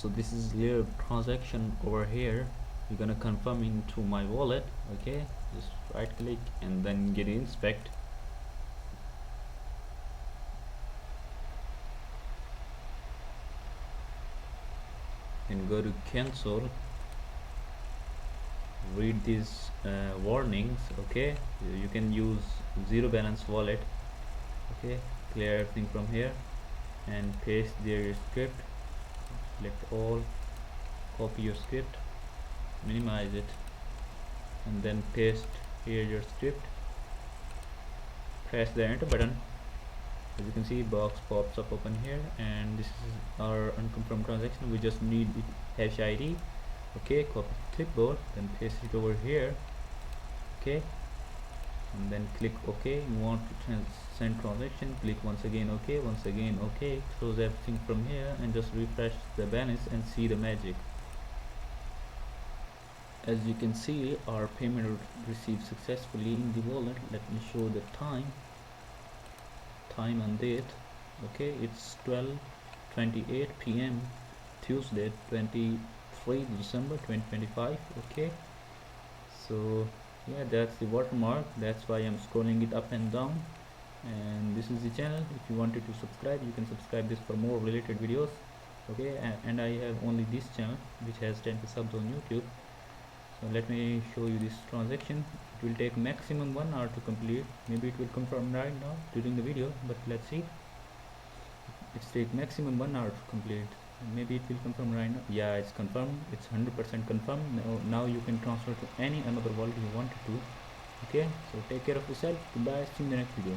So this is your transaction over here. You're gonna confirm into my wallet. Okay, just right click and then get inspect. And go to cancel. Read these warnings. Okay, you can use zero balance wallet. Okay, clear everything from here and paste their script. Select all, copy your script, minimize it, and then paste here your script. Press the enter button. As you can see, box pops up open here, and this is our unconfirmed transaction. We just need it hash ID. Okay, copy clipboard, then paste it over here. Okay, and then click OK. You want to send transaction, click once again OK, once again OK. Close everything from here and just refresh the balance and see the magic. As you can see, our payment received successfully in the wallet. Let me show the time and date. Okay, it's 12:28 p.m. Tuesday, 23 December 2025. Okay, so yeah, that's the watermark. That's why I'm scrolling it up and down. And this is the channel. If you wanted to subscribe, you can subscribe this for more related videos. Okay, and I have only this channel which has 10 subs on YouTube. So let me show you this transaction. It will take maximum 1 hour to complete. Maybe it will confirm right now during the video, but let's see. It's take maximum 1 hour to complete. Maybe it will confirm right now. Yeah, it's confirmed. It's 100% confirmed. Now you can transfer to any another wallet you wanted to. Okay, so take care of yourself. Goodbye. See you in the next video.